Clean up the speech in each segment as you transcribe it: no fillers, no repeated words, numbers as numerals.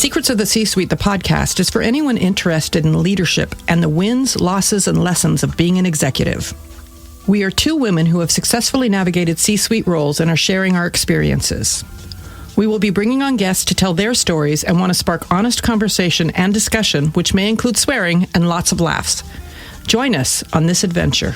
Secrets of the C-Suite, the podcast, is for anyone interested in leadership and the wins, losses, and lessons of being an executive. We are two women who have successfully navigated C-Suite roles and are sharing our experiences. We will be bringing on guests to tell their stories and want to spark honest conversation and discussion, which may include swearing and lots of laughs. Join us on this adventure.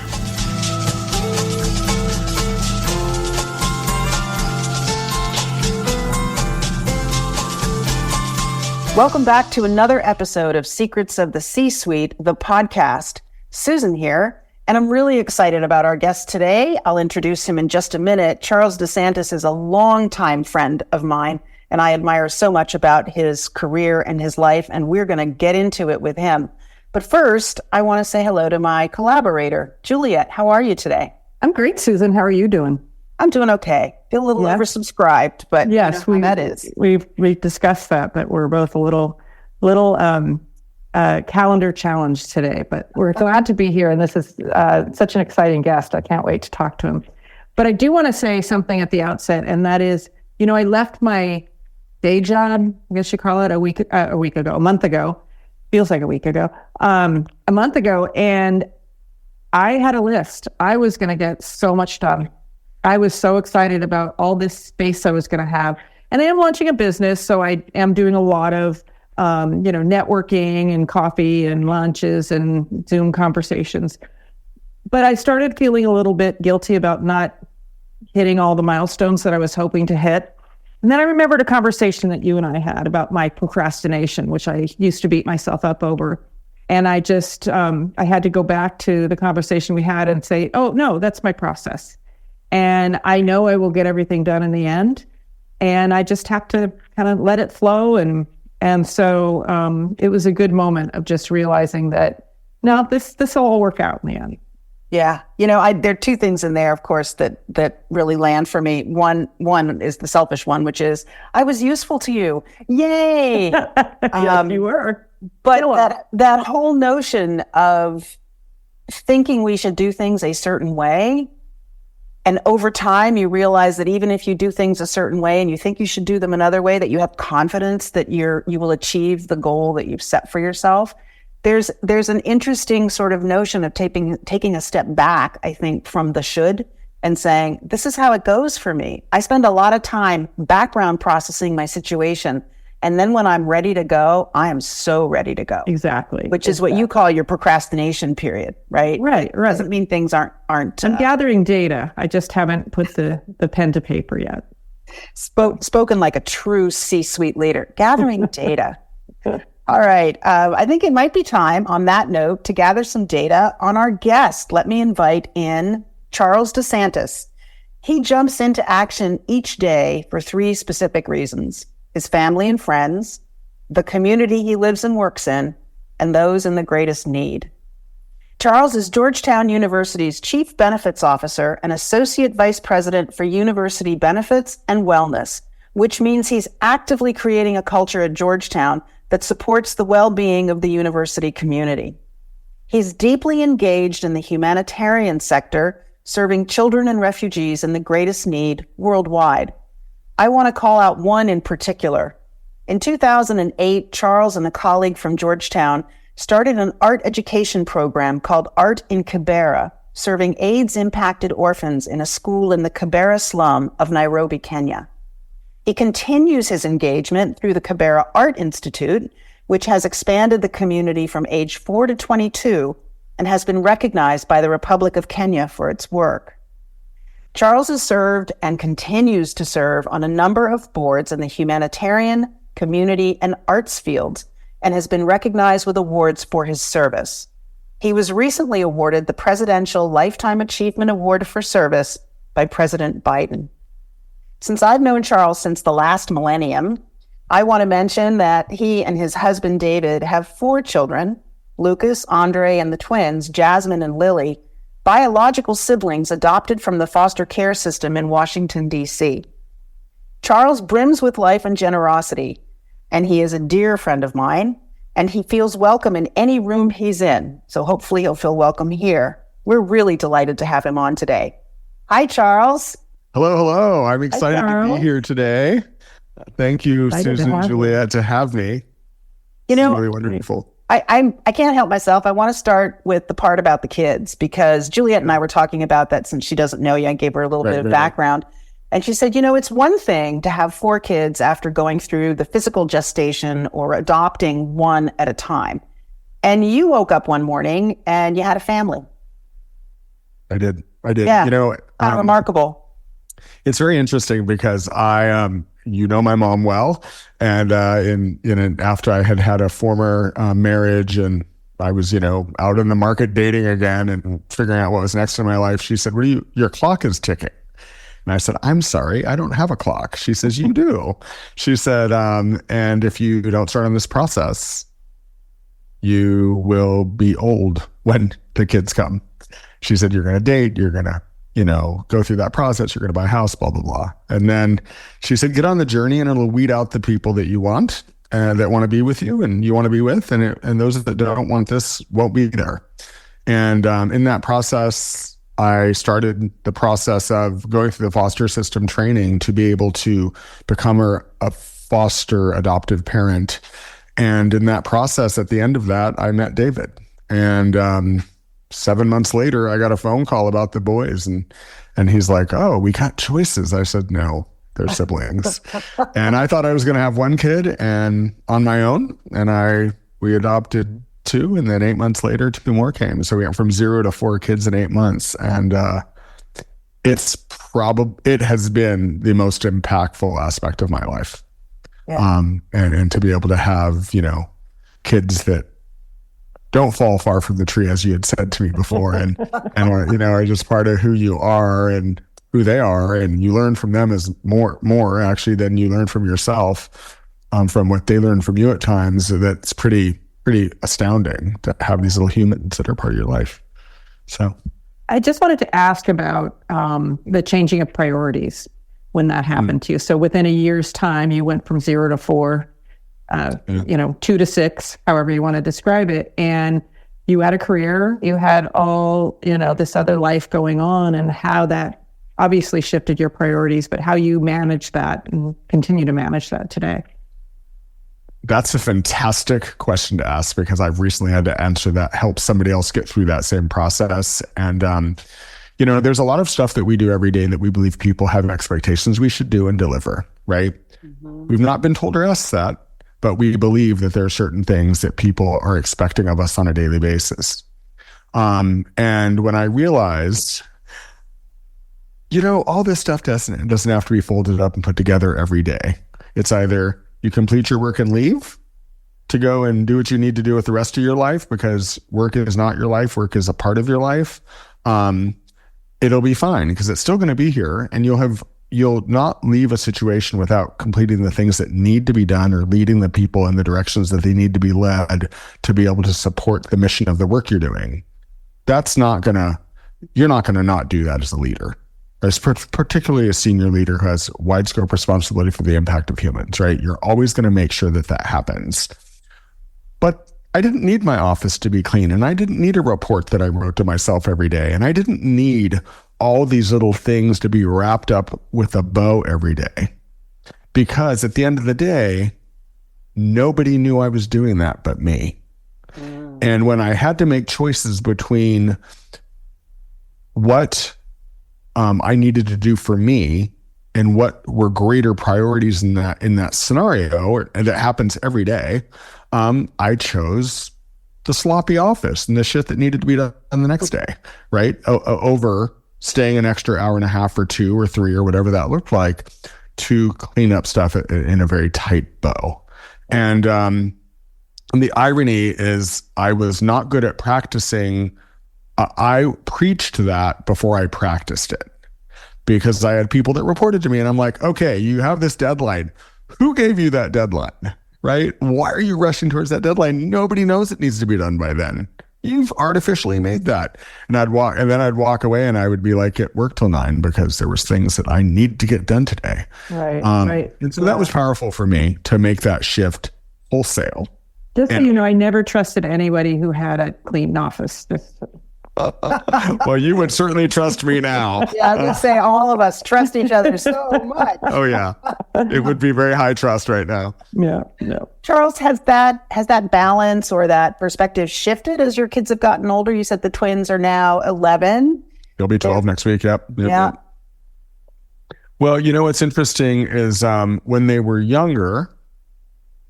Welcome back to another episode of Secrets of the C-Suite, the podcast. Susan here, and I'm really excited about our guest today. I'll introduce him in just a minute. Charles DeSantis is a longtime friend of mine, and I admire so much about his career and his life, and we're going to get into it with him. But first, I want to say hello to my collaborator, Juliet. How are you today? I'm great, Susan. How are you doing? I'm doing okay. Feel a little oversubscribed, but yes, you know how that is. We've discussed that we're both a little calendar challenged today, but we're glad to be here. And this is such an exciting guest. I can't wait to talk to him. But I do want to say something at the outset, and that is, I left my day job, I guess you call it, a month ago. Feels like a week ago. A month ago, and I had a list. I was going to get so much done. I was so excited about all this space I was going to have. And I am launching a business, so I am doing a lot of, networking and coffee and lunches and Zoom conversations. But I started feeling a little bit guilty about not hitting all the milestones that I was hoping to hit. And then I remembered a conversation that you and I had about my procrastination, which I used to beat myself up over. And I just, I had to go back to the conversation we had and say, oh, no, that's my process. And I know I will get everything done in the end. And I just have to kind of let it flow. And so it was a good moment of just realizing that, no, this will all work out in the end. Yeah. There are two things in there, of course, that really land for me. One is the selfish one, which is, I was useful to you. Yay! Yes, you were. But that whole notion of thinking we should do things a certain way, and over time, you realize that even if you do things a certain way and you think you should do them another way, that you have confidence that you will achieve the goal that you've set for yourself. There's an interesting sort of notion of taking a step back, I think, from the should and saying, this is how it goes for me. I spend a lot of time background processing my situation. And then when I'm ready to go, I am so ready to go. Exactly. Which is what you call your procrastination period, right? Right. Doesn't mean things aren't. I'm gathering data. I just haven't put the pen to paper yet. Spoken like a true C-suite leader. Gathering data. All right. I think it might be time, on that note, to gather some data on our guest. Let me invite in Charles DeSantis. He jumps into action each day for three specific reasons: his family and friends, the community he lives and works in, and those in the greatest need. Charles is Georgetown University's Chief Benefits Officer and Associate Vice President for University Benefits and Wellness, which means he's actively creating a culture at Georgetown that supports the well-being of the university community. He's deeply engaged in the humanitarian sector, serving children and refugees in the greatest need worldwide. I want to call out one in particular. In 2008, Charles and a colleague from Georgetown started an art education program called Art in Kibera, serving AIDS-impacted orphans in a school in the Kibera slum of Nairobi, Kenya. He continues his engagement through the Kibera Art Institute, which has expanded the community from age 4 to 22 and has been recognized by the Republic of Kenya for its work. Charles has served and continues to serve on a number of boards in the humanitarian, community, and arts fields, and has been recognized with awards for his service. He was recently awarded the Presidential Lifetime Achievement Award for Service by President Biden. Since I've known Charles since the last millennium, I want to mention that he and his husband David have 4 children, Lucas, Andre, and the twins, Jasmine and Lily, biological siblings adopted from the foster care system in Washington, D.C. Charles brims with life and generosity, and he is a dear friend of mine, and he feels welcome in any room he's in, so hopefully he'll feel welcome here. We're really delighted to have him on today. Hi, Charles. Hello. I'm excited to be here today. Thank you, Susan and Juliet, to have me. You know, it's really wonderful. I can't help myself. I want to start with the part about the kids, because Juliet and I were talking about that since she doesn't know you. I gave her a little bit of background. And she said, it's one thing to have 4 kids after going through the physical gestation or adopting one at a time. And you woke up one morning and you had a family. I did. Yeah. Remarkable. It's very interesting because I, my mom well, and after I had a former marriage, and I was, out in the market dating again and figuring out what was next in my life, she said, your clock is ticking. And I said, I'm sorry, I don't have a clock. She says, you do. She said, and if you don't start on this process, you will be old when the kids come. She said, you're going to date, you're going to, go through that process, you're going to buy a house, blah, blah, blah. And then she said, get on the journey and it'll weed out the people that you want and that want to be with you and you want to be with. And those that don't want this won't be there. And in that process, I started the process of going through the foster system training to be able to become a foster adoptive parent. And in that process, at the end of that, I met David. And 7 months later, I got a phone call about the boys. And he's like, oh, we got choices. I said, no, they're siblings. And I thought I was going to have 1 kid and on my own. And we adopted 2, and then 8 months later, 2 more came. So we went from 0 to 4 kids in 8 months. And it has been the most impactful aspect of my life. Yeah. And to be able to have, kids that don't fall far from the tree, as you had said to me before, and are just part of who you are and who they are. And you learn from them as more actually than you learn from yourself, from what they learn from you at times. That's pretty astounding to have these little humans that are part of your life. So I just wanted to ask about the changing of priorities when that happened to you. So within a year's time, you went from 0 to 4, 2 to 6, however you want to describe it. And you had a career, you had all, this other life going on, and how that obviously shifted your priorities, but how you manage that and continue to manage that today. That's a fantastic question to ask, because I've recently had to answer that, help somebody else get through that same process. And, there's a lot of stuff that we do every day that we believe people have expectations we should do and deliver, right? Mm-hmm. We've not been told or asked that, but we believe that there are certain things that people are expecting of us on a daily basis. And when I realized, all this stuff doesn't have to be folded up and put together every day. It's either you complete your work and leave to go and do what you need to do with the rest of your life, because work is not your life. Work is a part of your life. It'll be fine, because it's still going to be here, and you'll not leave a situation without completing the things that need to be done or leading the people in the directions that they need to be led to be able to support the mission of the work you're doing. You're not gonna not do that as a leader. As particularly a senior leader who has wide scope responsibility for the impact of humans, right? You're always going to make sure that happens. But I didn't need my office to be clean, and I didn't need a report that I wrote to myself every day, and I didn't need all these little things to be wrapped up with a bow every day. Because at the end of the day, nobody knew I was doing that but me. Mm. And when I had to make choices between what I needed to do for me and what were greater priorities in that scenario, and that happens every day, I chose the sloppy office and the shit that needed to be done the next day, right? Over staying an extra hour and a half or 2 or 3 or whatever that looked like to clean up stuff in a very tight bow. And the irony is I was not good at practicing. I preached that before I practiced it, because I had people that reported to me, and I'm like, okay, you have this deadline. Who gave you that deadline, right? Why are you rushing towards that deadline? Nobody knows it needs to be done by then. You've artificially made that. And I'd walk away, and I would be like at work till 9 because there was things that I need to get done today. Right. Right. And so that was powerful for me to make that shift wholesale. Just so you know, I never trusted anybody who had a clean office. Well, you would certainly trust me now. Yeah, I was going to say all of us trust each other so much. Oh yeah, it would be very high trust right now. Yeah. Charles, has that balance or that perspective shifted as your kids have gotten older? You said the twins are now 11. You'll be 12 next week. Yep. Yeah. Well, what's interesting is when they were younger,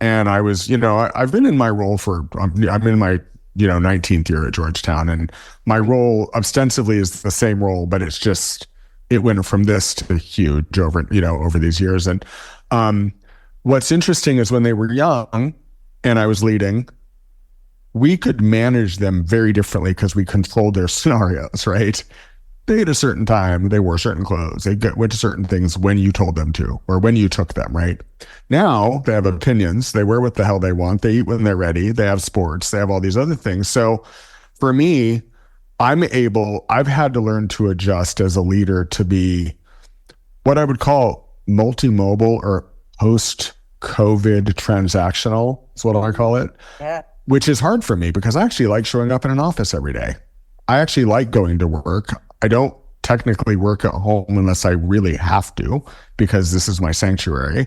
and I was, I've been in my role I'm in my 19th year at Georgetown, and my role ostensibly is the same role, but it went from this to huge over these years. And what's interesting is when they were young and I was leading, we could manage them very differently because we controlled their scenarios, right? They at a certain time, they wore certain clothes. They went to certain things when you told them to, or when you took them, right? Now they have opinions. They wear what the hell they want. They eat when they're ready. They have sports. They have all these other things. So for me, I've had to learn to adjust as a leader to be what I would call multimobile or post-COVID transactional is what I call it. Yeah. Which is hard for me because I actually like showing up in an office every day. I actually like going to work. I don't technically work at home unless I really have to because this is my sanctuary.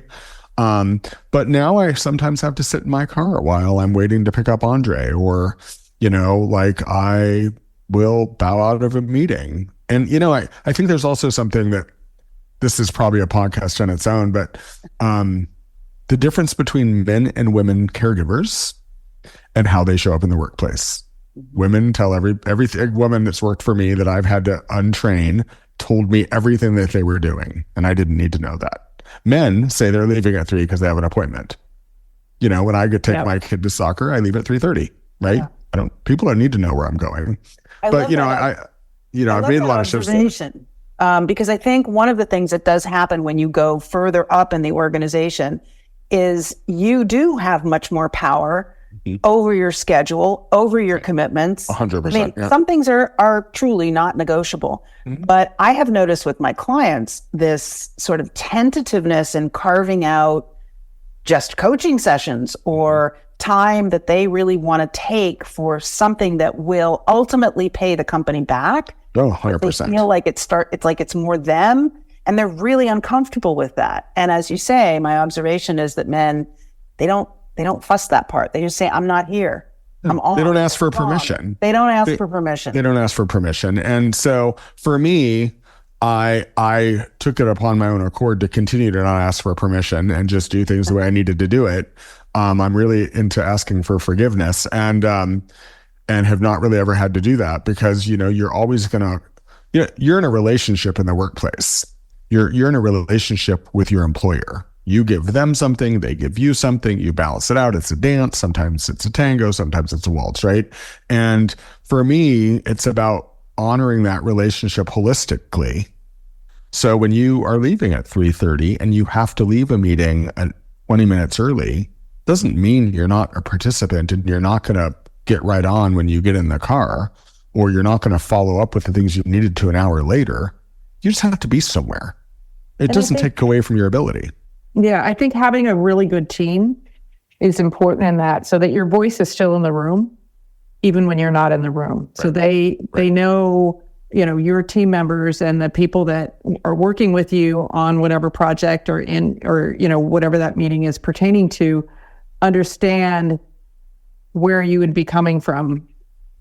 But now I sometimes have to sit in my car while I'm waiting to pick up Andre, or, I will bow out of a meeting. And, I think there's also something that this is probably a podcast on its own, but the difference between men and women caregivers and how they show up in the workplace. Women tell every woman that's worked for me that I've had to untrain told me everything that they were doing, and I didn't need to know that. Men say they're leaving at 3 because they have an appointment. When I could take my kid to soccer, I leave at 3:30, right? Yeah. People don't need to know where I'm going. But I've made a lot of shifts. Because I think one of the things that does happen when you go further up in the organization is you do have much more power over your schedule, over your commitments. 100%. Some things are truly not negotiable. But I have noticed with my clients this sort of tentativeness in carving out just coaching sessions or time that they really want to take for something that will ultimately pay the company back. Oh, 100%. They feel like it's more them, and they're really uncomfortable with that. And as you say, my observation is that men, they don't fuss that part. They just say, I'm not here. I'm on. They don't ask for permission. They don't ask for permission. They don't ask for permission. And so for me, I took it upon my own accord to continue to not ask for permission and just do things the way I needed to do it. I'm really into asking for forgiveness and have not really ever had to do that because, you're always going to, you're in a relationship in the workplace. You're in a relationship with your employer. You give them something, they give you something, you balance it out. It's a dance. Sometimes it's a tango, sometimes it's a waltz, right? And for me, it's about honoring that relationship holistically. So when you are leaving at 3:30 and you have to leave a meeting at 20 minutes early, doesn't mean you're not a participant and you're not going to get right on when you get in the car, or you're not going to follow up with the things you needed to an hour later. You just have to be somewhere. It doesn't take away from your ability. Yeah, I think having a really good team is important in that, so that your voice is still in the room, even when you're not in the room. Right. So they know, your team members and the people that are working with you on whatever project or whatever that meeting is pertaining to, understand where you would be coming from,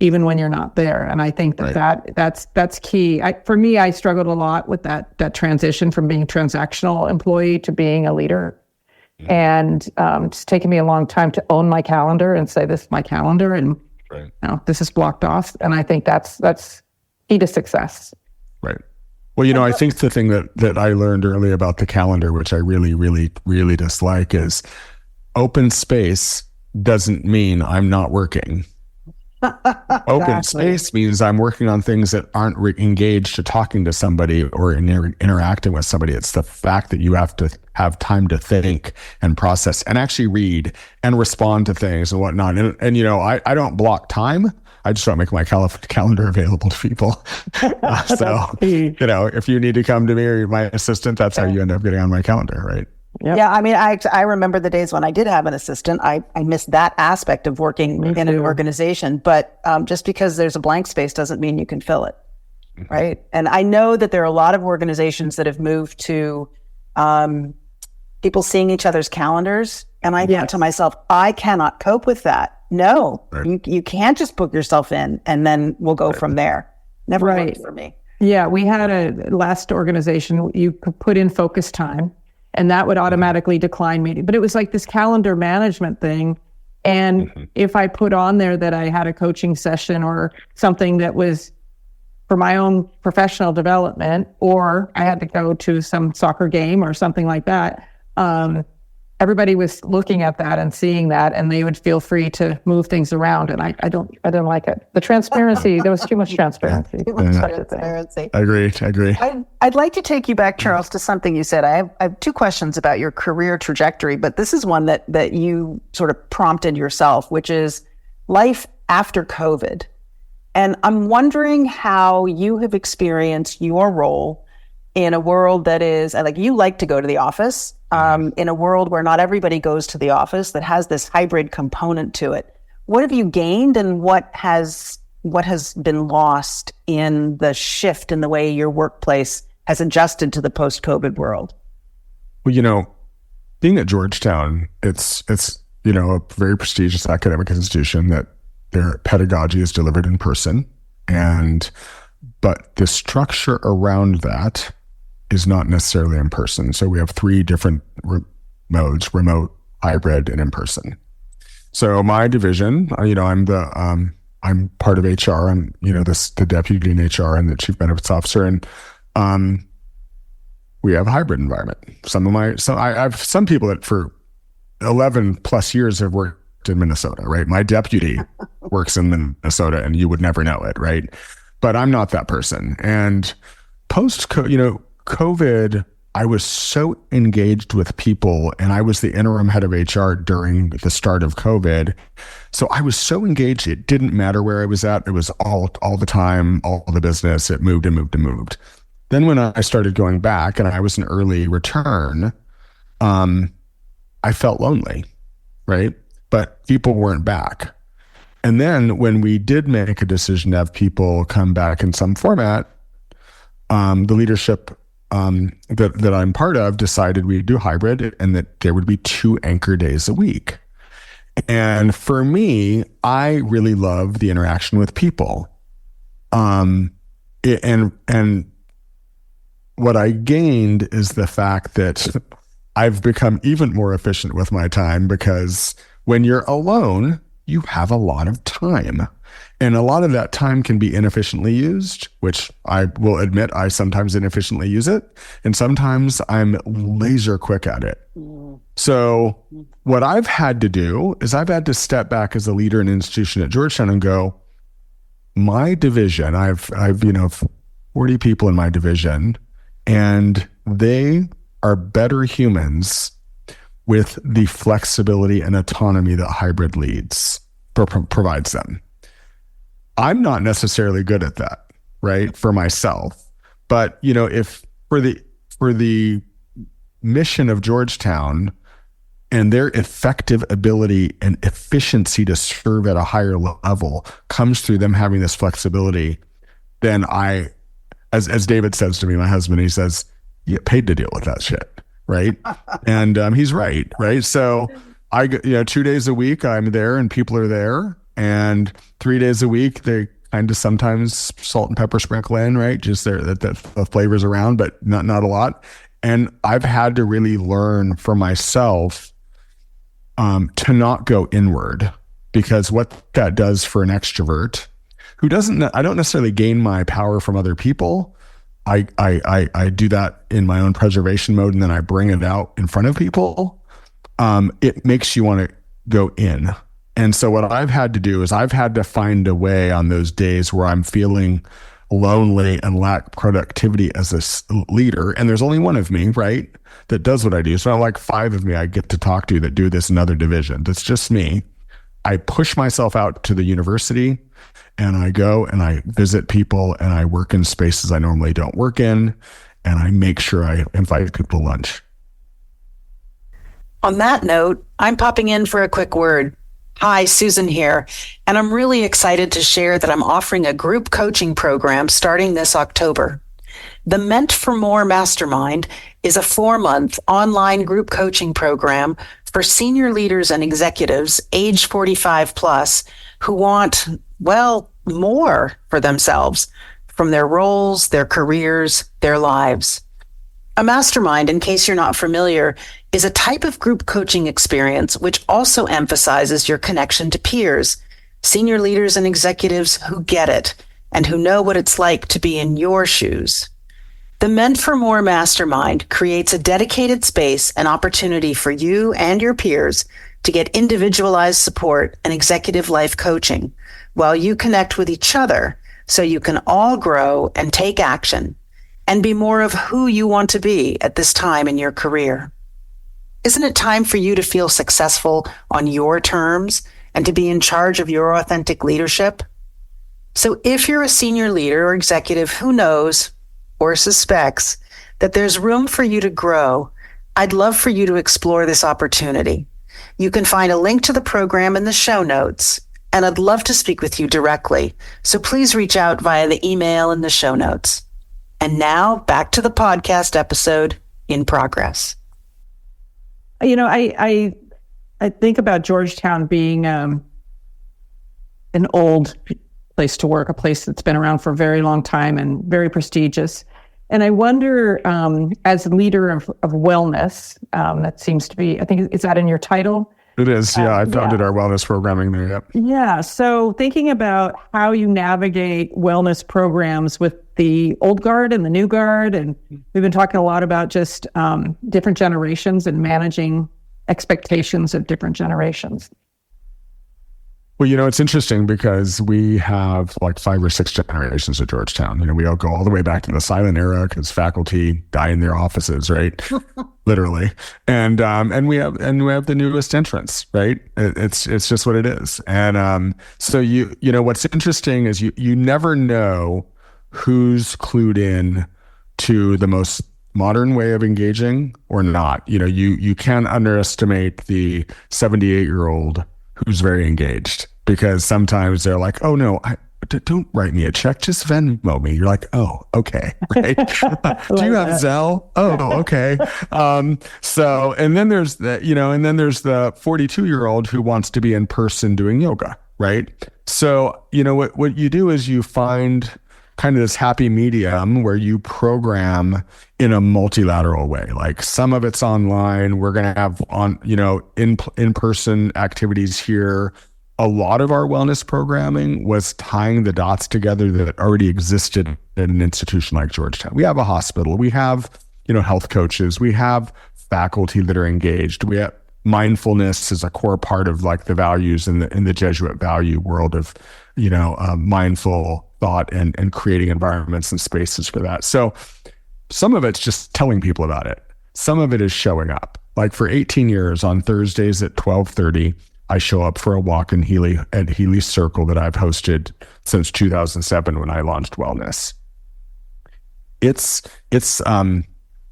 even when you're not there. And I think that's key. For me, I struggled a lot with that transition from being a transactional employee to being a leader. Mm-hmm. And it's taken me a long time to own my calendar and say, this is my calendar, and this is blocked off. And I think that's key to success. Right. Well, I think the thing that I learned early about the calendar, which I really, really, really dislike, is open space doesn't mean I'm not working. Open space means I'm working on things that aren't engaged to talking to somebody or interacting with somebody. It's the fact that you have to have time to think and process and actually read and respond to things and whatnot. And I don't block time. I just don't make my calendar available to people. So, if you need to come to me or my assistant, that's how you end up getting on my calendar, right? Yep. Yeah, I mean, I remember the days when I did have an assistant. I missed that aspect of working in an organization. But just because there's a blank space doesn't mean you can fill it, right? And I know that there are a lot of organizations that have moved to people seeing each other's calendars. And I thought to myself, I cannot cope with that. No, you can't just book yourself in and then we'll go from there. Never worked for me. Yeah, we had a last organization, you could put in focus time and that would automatically decline meeting. But it was like this calendar management thing. And if I put on there that I had a coaching session or something that was for my own professional development, or I had to go to some soccer game or something like that, everybody was looking at that and seeing that, and they would feel free to move things around. And I don't like it. The transparency, there was too much transparency. Transparency. I agree. I'd like to take you back, Charles, to something you said. I have two questions about your career trajectory, but this is one that you sort of prompted yourself, which is life after COVID. And I'm wondering how you have experienced your role in a world that is, like, you like to go to the office, in a world where not everybody goes to the office, that has this hybrid component to it. What have you gained, and what has been lost in the shift in the way your workplace has adjusted to the post-COVID world? Well, being at Georgetown, it's a very prestigious academic institution that their pedagogy is delivered in person, but the structure around that is not necessarily in person. So we have three different modes: remote, hybrid, and in person. So my division, I'm part of HR. I'm, the deputy in HR and the chief benefits officer. And we have a hybrid environment. I have some people that for 11 plus years have worked in Minnesota, right? My deputy works in Minnesota and you would never know it, right? But I'm not that person. And COVID, I was so engaged with people, and I was the interim head of HR during the start of COVID. So I was so engaged, it didn't matter where I was at. It was all the time, all the business. It moved and moved and moved. Then when I started going back and I was an early return, I felt lonely, right? But people weren't back. And then when we did make a decision to have people come back in some format, the leadership that I'm part of decided we'd do hybrid, and that there would be 2 anchor days a week. And for me, I really love the interaction with people. And what I gained is the fact that I've become even more efficient with my time, because when you're alone, you have a lot of time. And a lot of that time can be inefficiently used, which I will admit I sometimes inefficiently use it. And sometimes I'm laser quick at it. So what I've had to do is I've had to step back as a leader in an institution at Georgetown and go, my division, I've 40 people in my division, and they are better humans with the flexibility and autonomy that hybrid provides them. I'm not necessarily good at that, right? For myself. But, if for the mission of Georgetown and their effective ability and efficiency to serve at a higher level comes through them having this flexibility, then as David says to me, my husband, he says, you get paid to deal with that shit, right? And he's right? So 2 days a week I'm there and people are there. And 3 days a week, they kind of sometimes salt and pepper sprinkle in, right? Just there that the flavors around, but not a lot. And I've had to really learn for myself to not do inward, because what that does for an extrovert who I don't necessarily gain my power from other people. I do that in my own preservation mode, and then I bring it out in front of people. It makes you want to go in. And so what I've had to do is I've had to find a way on those days where I'm feeling lonely and lack productivity as a leader. And there's only one of me, right, that does what I do. So I like 5 of me I get to talk to that do this in other division. That's just me. I push myself out to the university, and I go and I visit people, and I work in spaces I normally don't work in, and I make sure I invite people to lunch. On that note, I'm popping in for a quick word. Hi, Susan here, and I'm really excited to share that I'm offering a group coaching program starting this October. The Meant for More Mastermind is a 4-month online group coaching program for senior leaders and executives age 45 plus who want, well, more for themselves from their roles, their careers, their lives. A mastermind, in case you're not familiar, is a type of group coaching experience which also emphasizes your connection to peers, senior leaders and executives who get it and who know what it's like to be in your shoes. The Meant for More Mastermind creates a dedicated space and opportunity for you and your peers to get individualized support and executive life coaching while you connect with each other so you can all grow and take action and be more of who you want to be at this time in your career. Isn't it time for you to feel successful on your terms and to be in charge of your authentic leadership? So if you're a senior leader or executive who knows or suspects that there's room for you to grow, I'd love for you to explore this opportunity. You can find a link to the program in the show notes, and I'd love to speak with you directly. So please reach out via the email in the show notes. And now back to the podcast episode in progress. You know, I think about Georgetown being an old place to work, a place that's been around for a very long time and very prestigious. And I wonder, as a leader of wellness, that seems to be, I think, is that in your title? It is, yeah. I founded our wellness programming there, yep. Yeah, so thinking about how you navigate wellness programs with the old guard and the new guard, and we've been talking a lot about just different generations and managing expectations of different generations. Well, you know, it's interesting because we have like 5 or 6 generations at Georgetown. You know, we all go all the way back to the silent era because faculty die in their offices, right? Literally. And we have the newest entrants, right? It's just what it is. And so you know what's interesting is you never know who's clued in to the most modern way of engaging or not. You know, you can't underestimate the 78-year-old who's very engaged, because sometimes they're like, oh no, don't write me a check, just Venmo me. You're like, oh, okay, right? Do you have Zelle? Oh, okay. So, and then there's the 42-year-old who wants to be in person doing yoga, right? So, you know, what you do is you find kind of this happy medium where you program in a multilateral way. Like some of it's online. We're going to have in-person activities here. A lot of our wellness programming was tying the dots together that already existed in an institution like Georgetown. We have a hospital. We have, health coaches. We have faculty that are engaged. We have mindfulness is a core part of like the values in the Jesuit value world of, mindful thought and creating environments and spaces for that. So some of it's just telling people about it. Some of it is showing up. Like for 18 years on Thursdays at 12:30, I show up for a walk in Healy at Healy Circle that I've hosted since 2007 when I launched wellness. It's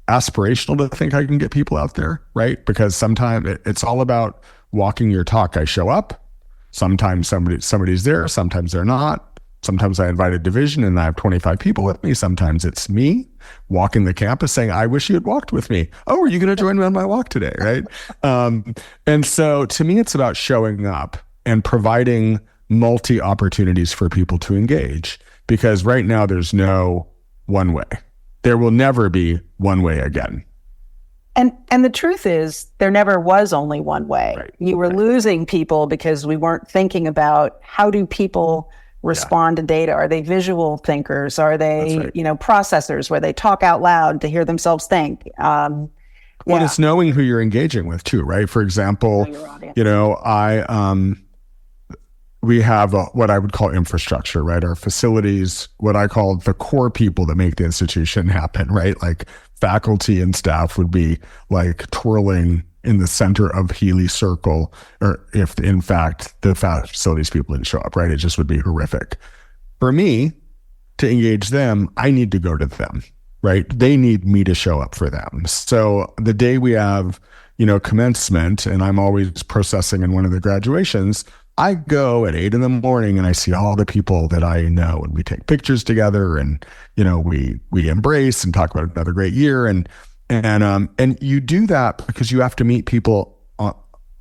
aspirational to think I can get people out there, right? Because sometimes it's all about walking your talk. I show up. Sometimes somebody's there. Sometimes they're not. Sometimes I invite a division and I have 25 people with me. Sometimes it's me walking the campus saying, I wish you had walked with me. Oh, are you going to join me on my walk today? Right. And so to me, it's about showing up and providing multi opportunities for people to engage, because right now there's no one way. There will never be one way again. And the truth is, there never was only one way. Right. You were losing people because we weren't thinking about how do people respond to data. Are they visual thinkers? Are they, processors where they talk out loud to hear themselves think? Well, it's knowing who you're engaging with too, right? For example, we have what I would call infrastructure, right? Our facilities, what I call the core people that make the institution happen, right? Like faculty and staff would be like twirling in the center of Healy Circle, or if in fact the facilities people didn't show up, right? It just would be horrific. For me to engage them, I need to go to them, right? They need me to show up for them. So the day we have, commencement, and I'm always processing in one of the graduations, I go at 8 a.m. and I see all the people that I know, and we take pictures together, and we embrace and talk about another great year, and you do that because you have to meet people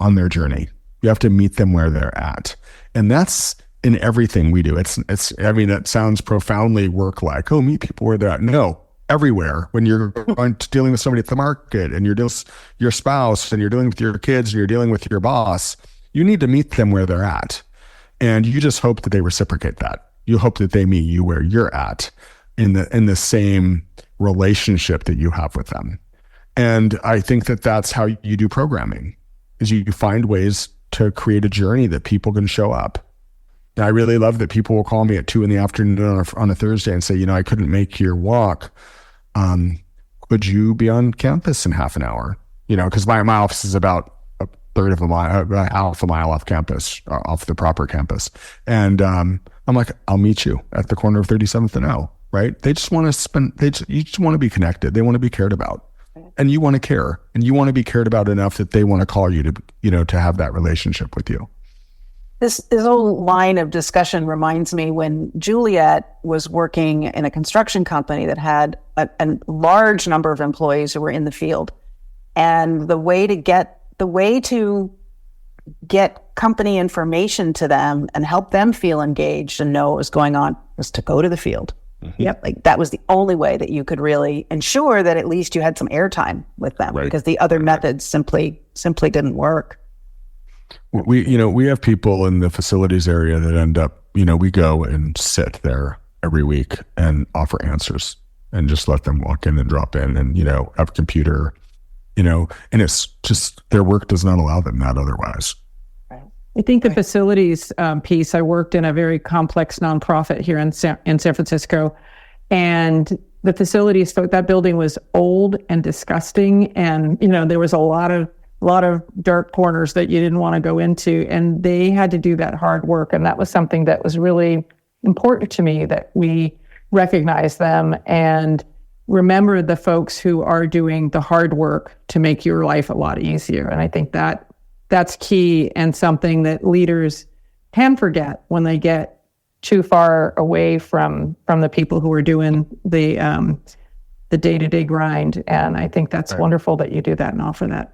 on their journey. You have to meet them where they're at, and that's in everything we do. It sounds profoundly work-like. Oh, meet people where they're at. No, everywhere. When you're dealing with somebody at the market, and you're dealing with your spouse, and you're dealing with your kids, and you're dealing with your boss, you need to meet them where they're at. And you just hope that they reciprocate that. You hope that they meet you where you're at in the same relationship that you have with them. And I think that that's how you do programming, is you find ways to create a journey that people can show up. And I really love that people will call me at 2 p.m. on a Thursday and say, I couldn't make your walk. Could you be on campus in half an hour? Because my office is about half a mile off campus, off the proper campus. And I'm like, I'll meet you at the corner of 37th and O, right? They just want to you just want to be connected. They want to be cared about. And you want to care, and you want to be cared about enough that they want to call you to have that relationship with you. This whole line of discussion reminds me when Juliet was working in a construction company that had a large number of employees who were in the field. And the way to get company information to them and help them feel engaged and know what was going on was to go to the field. Mm-hmm. Yep. Like that was the only way that you could really ensure that at least you had some airtime with them, right? Because the other methods simply didn't work. We have people in the facilities area that end up, we go and sit there every week and offer answers and just let them walk in and drop in and, have a computer, and it's just their work does not allow them that otherwise. I think the facilities piece, I worked in a very complex nonprofit here in San Francisco, and the facilities, that building was old and disgusting, and there was a lot of dark corners that you didn't want to go into, and they had to do that hard work, and that was something that was really important to me, that we recognize them and remember the folks who are doing the hard work to make your life a lot easier. And I think that's key, and something that leaders can forget when they get too far away from the people who are doing the day-to-day grind. And I think that's wonderful that you do that and offer that.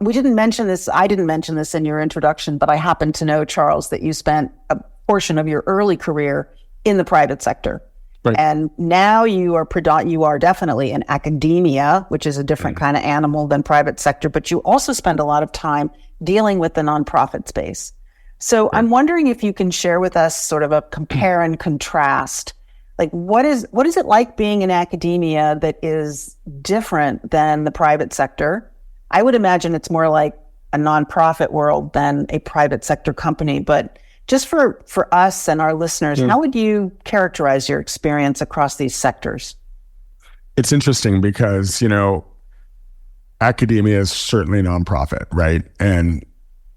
We didn't mention this. I didn't mention this in your introduction, but I happen to know, Charles, that you spent a portion of your early career in the private sector. Right. And now you are definitely in academia, which is a different kind of animal than private sector, but you also spend a lot of time dealing with the nonprofit space. So I'm wondering if you can share with us sort of a compare and contrast. Like what is it like being in academia that is different than the private sector? I would imagine it's more like a nonprofit world than a private sector company, but just for us and our listeners, how would you characterize your experience across these sectors? It's interesting because, academia is certainly nonprofit, right? And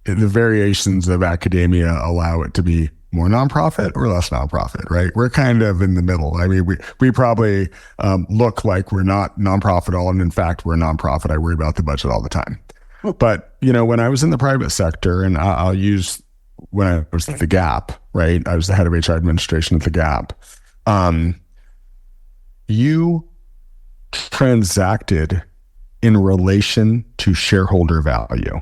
the variations of academia allow it to be more nonprofit or less nonprofit, right? We're kind of in the middle. I mean, we probably look like we're not nonprofit at all. And in fact, we're nonprofit. I worry about the budget all the time. But, when I was in the private sector, and I'll use when I was at the Gap, right? I was the head of HR administration at the Gap. You transacted in relation to shareholder value.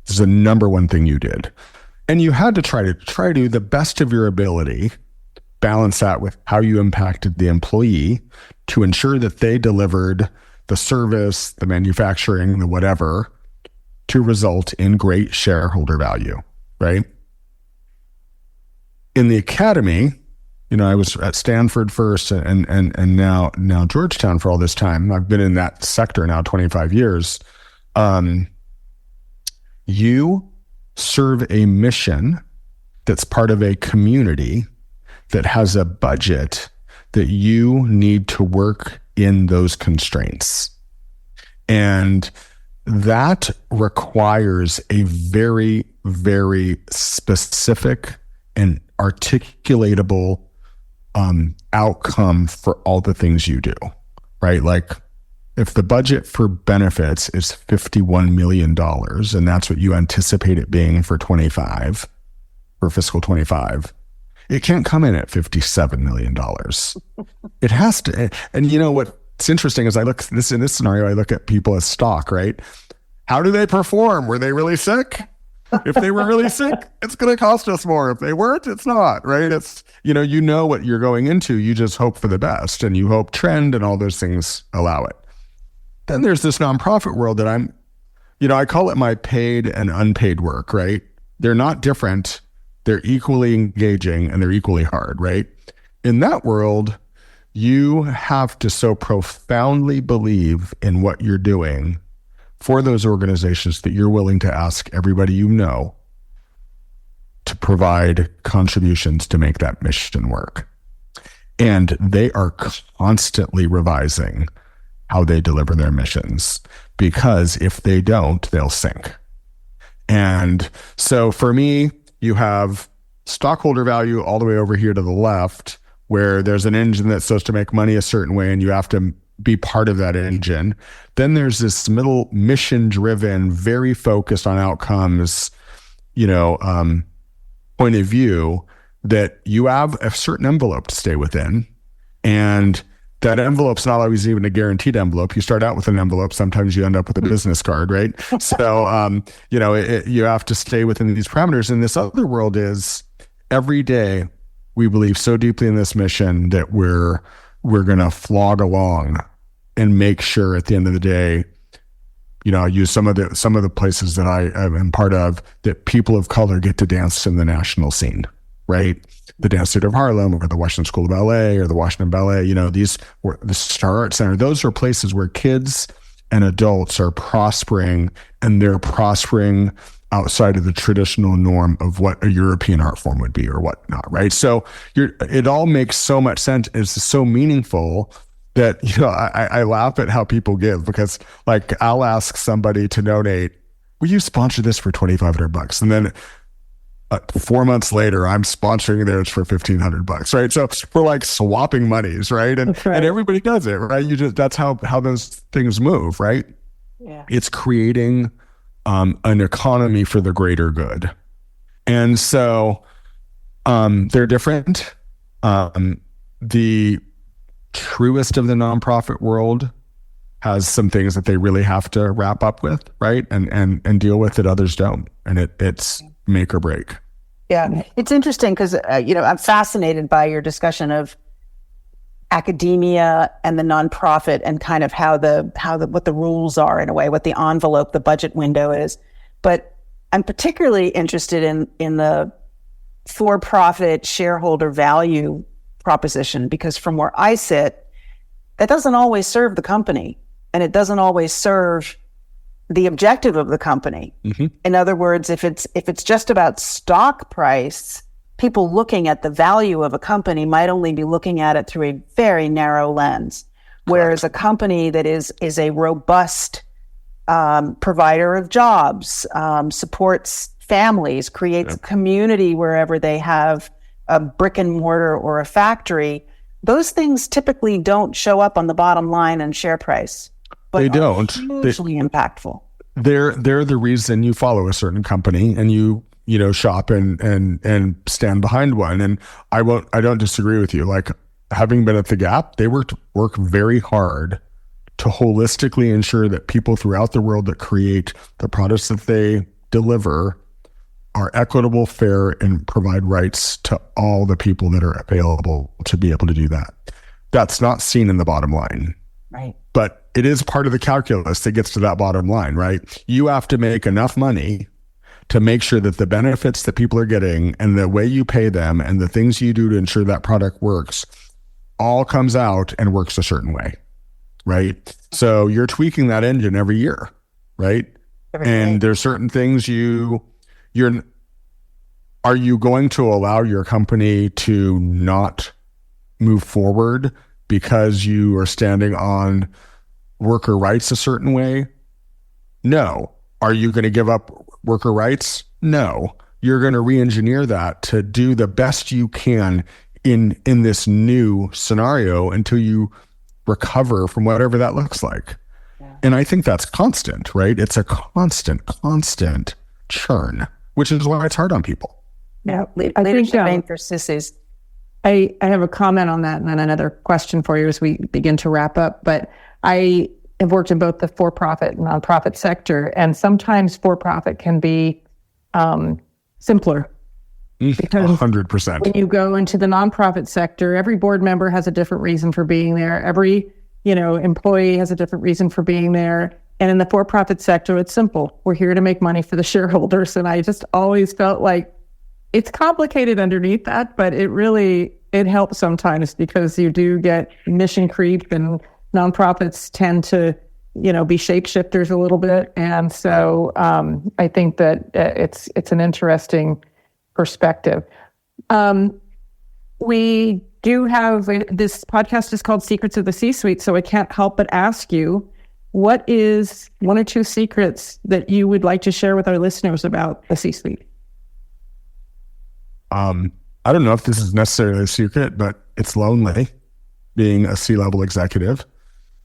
This is the number one thing you did. And you had to try to the best of your ability, balance that with how you impacted the employee to ensure that they delivered the service, the manufacturing, the whatever, to result in great shareholder value. Right? In the academy, I was at Stanford first and now Georgetown for all this time. I've been in that sector now 25 years. You serve a mission that's part of a community that has a budget that you need to work in those constraints. And that requires a very, very specific and articulatable outcome for all the things you do, right? Like if the budget for benefits is $51 million, and that's what you anticipate it being for fiscal 25, it can't come in at $57 million. It has to. And you know what's interesting is in this scenario, I look at people as stock, right? How do they perform? Were they really sick? If they were really sick, it's going to cost us more. If they weren't, it's not, right? It's, you know what you're going into. You just hope for the best, and you hope trend and all those things allow it. Then there's this nonprofit world that I call it my paid and unpaid work, right? They're not different. They're equally engaging and they're equally hard, right? In that world, you have to so profoundly believe in what you're doing for those organizations that you're willing to ask everybody you know to provide contributions to make that mission work. And they are constantly revising how they deliver their missions, because if they don't, they'll sink. And so for me, you have stockholder value all the way over here to the left, where there's an engine that's supposed to make money a certain way and you have to be part of that engine. Then there's this middle mission-driven, very focused on outcomes, point of view that you have a certain envelope to stay within. And that envelope's not always even a guaranteed envelope. You start out with an envelope. Sometimes you end up with a business card, right? So, you have to stay within these parameters. And this other world is every day we believe so deeply in this mission that we're going to flog along and make sure at the end of the day, I use some of the places that I am part of, that people of color get to dance in the national scene, right? The Dance Theater of Harlem, or the Washington School of Ballet, or the Washington Ballet, these were the Star Arts Center. Those are places where kids and adults are prospering, and they're prospering outside of the traditional norm of what a European art form would be or whatnot, right? So it all makes so much sense. It's so meaningful that, I laugh at how people give, because I'll ask somebody to donate, will you sponsor this for $2,500? And then 4 months later, I'm sponsoring theirs for $1,500, right? So we're swapping monies, right? And right. And everybody does it, right? That's how those things move, right? Yeah. It's creating an economy for the greater good. And so they're different. The truest of the nonprofit world has some things that they really have to wrap up with, right? And deal with that others don't. And it's make or break. Yeah. It's interesting because, I'm fascinated by your discussion of academia and the nonprofit, and kind of what the rules are, in a way, what the envelope, the budget window is. But I'm particularly interested in the for-profit shareholder value proposition, because from where I sit, that doesn't always serve the company, and it doesn't always serve the objective of the company. Mm-hmm. In other words, if it's just about stock price, people looking at the value of a company might only be looking at it through a very narrow lens. Whereas a company that is a robust provider of jobs, supports families, creates a community wherever they have a brick and mortar or a factory, those things typically don't show up on the bottom line and share price. But they don't. Hugely impactful. They're the reason you follow a certain company and you shop and stand behind one. And I don't disagree with you. Having been at the Gap, they work very hard to holistically ensure that people throughout the world that create the products that they deliver are equitable, fair, and provide rights to all the people that are available to be able to do that. That's not seen in the bottom line. Right. But it is part of the calculus that gets to that bottom line, right? You have to make enough money to make sure that the benefits that people are getting and the way you pay them and the things you do to ensure that product works all comes out and works a certain way, right? So you're tweaking that engine every year, right? And there's certain things are you going to allow your company to not move forward because you are standing on worker rights a certain way? No. Are you going to give up worker rights? No. You're going to re-engineer that to do the best you can in this new scenario until you recover from whatever that looks like. And I think that's constant, right? It's a constant churn, which is why it's hard on people. Yeah, leadership ain't for sissies. I have a comment on that and then another question for you as we begin to wrap up. But I have worked in both the for-profit and nonprofit sector, and sometimes for-profit can be simpler. Because 100%. when you go into the nonprofit sector, every board member has a different reason for being there. Every, employee has a different reason for being there. And in the for-profit sector, it's simple. We're here to make money for the shareholders. And I just always felt like it's complicated underneath that, but it helps sometimes because you do get mission creep, and nonprofits tend to, be shapeshifters a little bit. And so I think that it's an interesting perspective. We do have, this podcast is called Secrets of the C-Suite, so I can't help but ask you, what is one or two secrets that you would like to share with our listeners about the C-Suite? I don't know if this is necessarily a secret, but it's lonely being a C-level executive.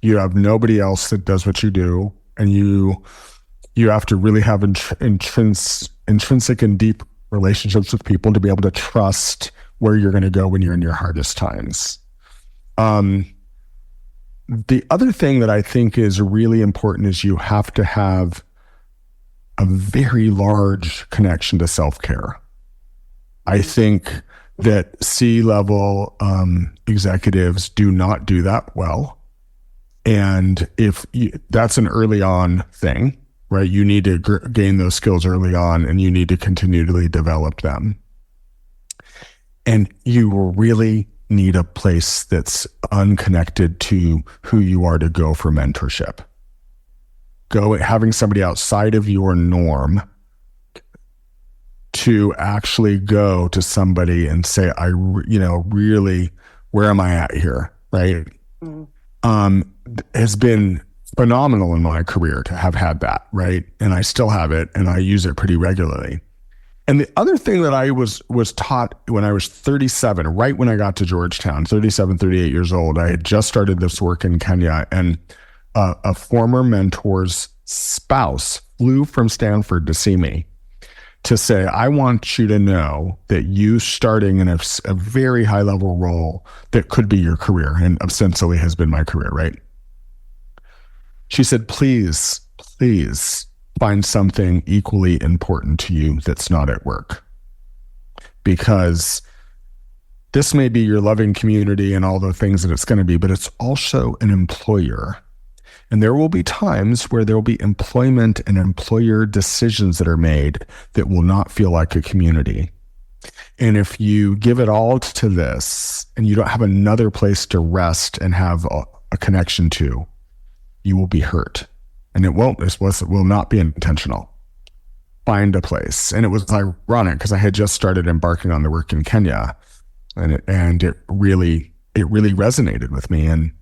You have nobody else that does what you do, and you have to really have intrinsic and deep relationships with people to be able to trust where you're going to go when you're in your hardest times. The other thing that I think is really important is you have to have a very large connection to self-care. I think that C-level executives do not do that well. And that's an early on thing, right? You need to gain those skills early on, and you need to continually develop them. And you really need a place that's unconnected to who you are to go for mentorship. Having somebody outside of your norm to actually go to somebody and say, really, where am I at here, right? Has been phenomenal in my career to have had that, right? And I still have it, and I use it pretty regularly. And the other thing that I was taught when I was 37, right when I got to Georgetown, 38 years old, I had just started this work in Kenya, and a former mentor's spouse flew from Stanford to see me to say, I want you to know that you starting in a very high level role that could be your career, and ostensibly has been my career, right? She said, please find something equally important to you that's not at work. Because this may be your loving community and all the things that it's going to be, but it's also an employer. And there will be times where there will be employment and employer decisions that are made that will not feel like a community. And if you give it all to this and you don't have another place to rest and have a connection to, you will be hurt. And it will not be intentional. Find a place. And it was ironic because I had just started embarking on the work in Kenya, and it really resonated with me. And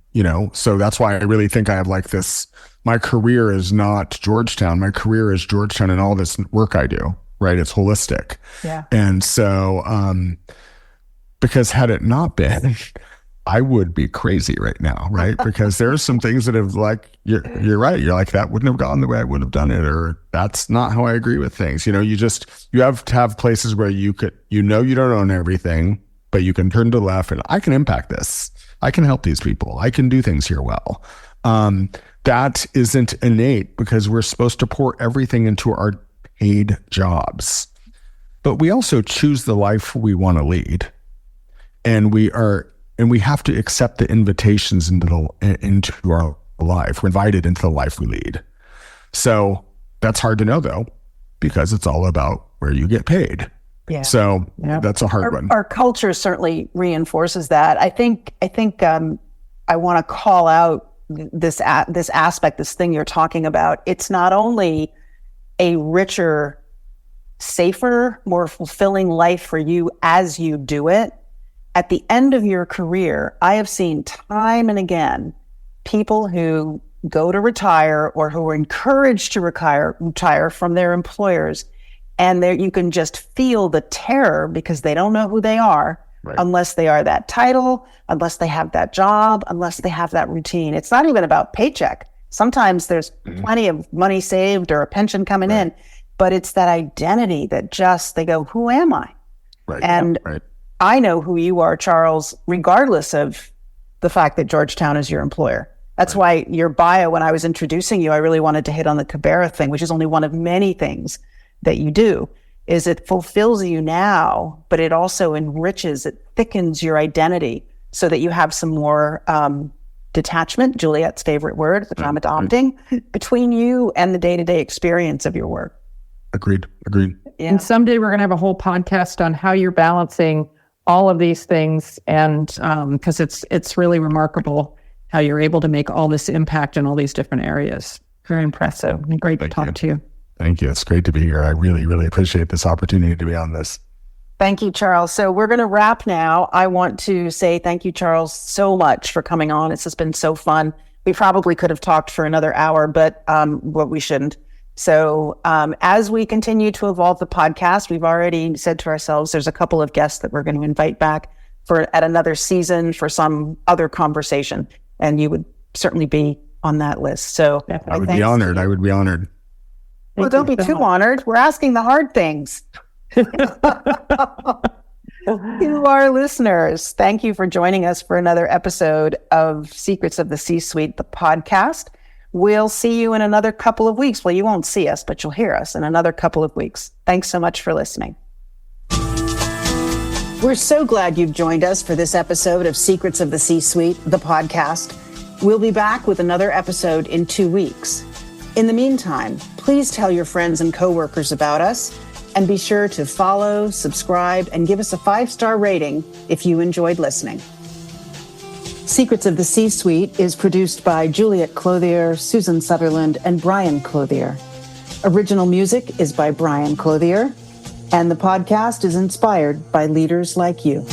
so that's why I really think I have this, my career is not Georgetown. My career is Georgetown and all this work I do, right? It's holistic. Yeah. And so, because had it not been, I would be crazy right now, right? Because there's some things that have you're right. You're like, that wouldn't have gone the way I would have done it, or that's not how I agree with things. You have to have places where you don't own everything, but you can turn to the left and I can impact this. I can help these people. I can do things here well. That isn't innate because we're supposed to pour everything into our paid jobs. But we also choose the life we want to lead. And we have to accept the invitations into our life. We're invited into the life we lead. So that's hard to know though, because it's all about where you get paid. Yeah. So that's a hard one. Our culture certainly reinforces that. I think I want to call out this aspect, this thing you're talking about. It's not only a richer, safer, more fulfilling life for you as you do it. At the end of your career, I have seen time and again people who go to retire or who are encouraged to retire from their employers. And there you can just feel the terror because they don't know who they are, right, unless they are that title, unless they have that job, unless they have that routine. It's not even about paycheck. Sometimes there's plenty of money saved or a pension coming in, but it's that identity that just, they go, who am I? Right. And I know who you are, Charles, regardless of the fact that Georgetown is your employer. That's why your bio, when I was introducing you, I really wanted to hit on the Cabera thing, which is only one of many things that you do, is it fulfills you now, but it also enriches, it thickens your identity so that you have some more detachment, Juliet's favorite word, which I'm adopting, between you and the day-to-day experience of your work. Agreed. Yeah. And someday we're going to have a whole podcast on how you're balancing all of these things. And because it's really remarkable how you're able to make all this impact in all these different areas. Very impressive. Great to talk to you. Thank you. It's great to be here. I really, really appreciate this opportunity to be on this. Thank you, Charles. So we're going to wrap now. I want to say thank you, Charles, so much for coming on. It's just been so fun. We probably could have talked for another hour, but we shouldn't. So as we continue to evolve the podcast, we've already said to ourselves, there's a couple of guests that we're going to invite back at another season for some other conversation. And you would certainly be on that list. So I would be honored. Well, don't be too honored. We're asking the hard things. To our listeners, thank you for joining us for another episode of Secrets of the C-Suite, the podcast. We'll see you in another couple of weeks. Well, you won't see us, but you'll hear us in another couple of weeks. Thanks so much for listening. We're so glad you've joined us for this episode of Secrets of the C-Suite, the podcast. We'll be back with another episode in 2 weeks. In the meantime, please tell your friends and coworkers about us, and be sure to follow, subscribe, and give us a 5-star rating if you enjoyed listening. Secrets of the C-Suite is produced by Juliet Clothier, Susan Sutherland, and Brian Clothier. Original music is by Brian Clothier, and the podcast is inspired by leaders like you.